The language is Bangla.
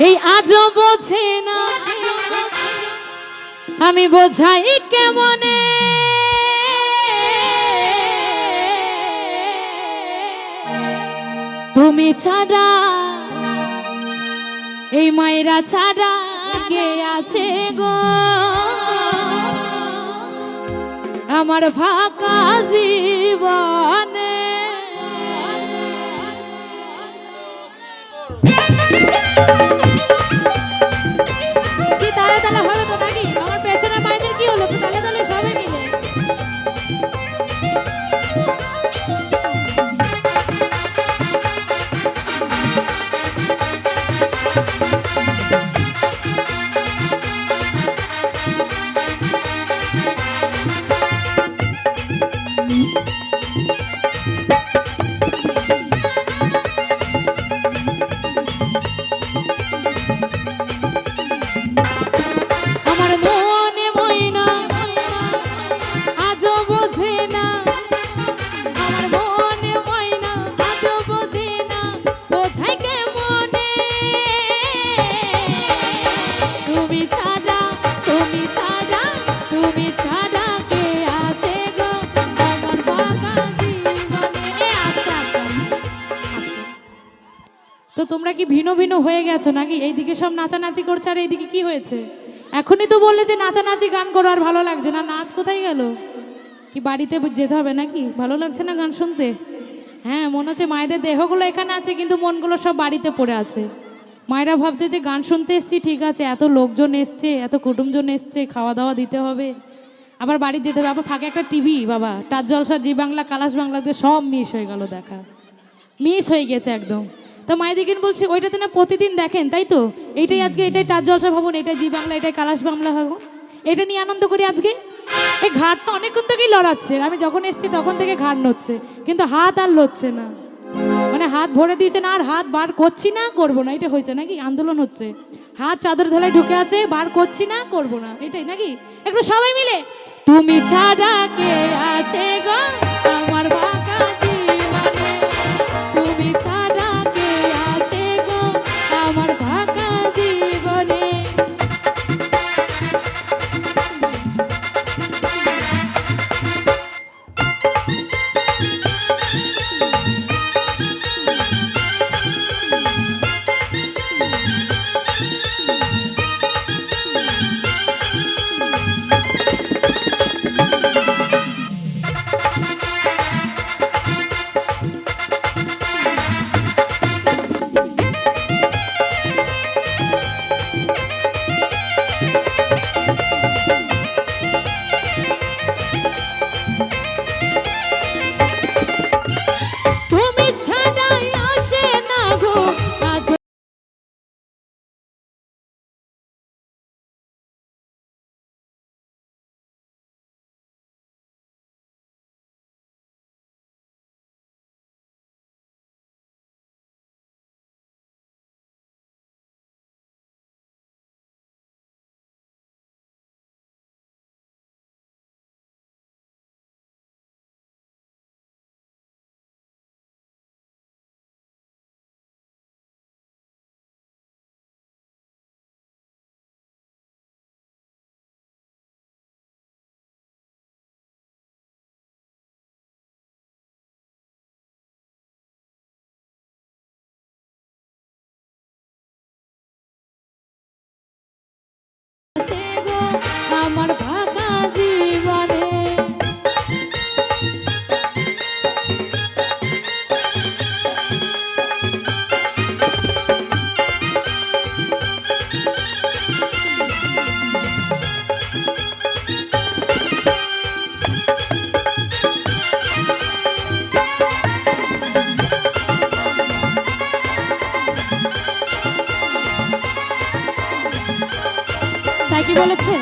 এই আজও বোঝে না আমি বোঝাই কেমনে তুমি ছাড়া এই মায়েরা ছাড়া কে আছে গো আমার ফাঁকা জীবনে কি তালে তালে হবে তো নাকি আমার পেছনে মাইনে কি হলো তো তালে তালে সবে মিলে তো তোমরা কি ভিন্ন ভিন্ন হয়ে গেছো নাকি? এইদিকে সব নাচানাচি করছে আর এইদিকে কি হয়েছে? এখনই তো বললে যে নাচানাচি গান করো আর ভালো লাগছে না, নাচ কোথায় গেল? কি বাড়িতে যেতে হবে নাকি? ভালো লাগছে না গান শুনতে? হ্যাঁ, মনে হচ্ছে মায়েদের দেহগুলো এখানে আছে কিন্তু মনগুলো সব বাড়িতে পড়ে আছে। মায়েরা ভাবছে যে গান শুনতে এসছি, ঠিক আছে, এত লোকজন এসছে, এত কুটুমজন এসছে, খাওয়া দাওয়া দিতে হবে, আবার বাড়ি যেতে হবে, আবার ফাঁকে একটা টিভি, বাবা টাচ জলসা, জি বাংলা, কালাস বাংলাতে সব মিস হয়ে গেল, দেখা মিস হয়ে গেছে একদম। তো মায়েদিকে বলছি ওইটাতে না প্রতিদিন দেখেন, তাই তো? এইটাই আজকে, এটাই টাচ জলসা ভাবুন, এটাই জি বাংলা, এটাই কালাস বাংলা ভাবুন, এটা নিয়ে আনন্দ করি আজকে। এই ঘাটটা অনেকক্ষণ থেকেই লড়াচ্ছে, আমি যখন এসছি তখন থেকে ঘাট নড়ছে, কিন্তু হাত আর লড়ছে না, মানে হাত ভরে দিয়েছে না, আর হাত বার করছি না, করবো না, এটা হয়েছে নাকি? আন্দোলন হচ্ছে, হাত চাদর ধেলায় ঢুকে আছে, বার করছি না, করবো না, এটাই নাকি? একটু সবাই মিলে তুমি ছাড়া কে আছে গো আমার বাঁকা জীবনে, তুমি ছাড়া কে আছে গো আমার বাঁকা জীবনে। আমার ভাঙা জীবনে তাই কি বলেছে?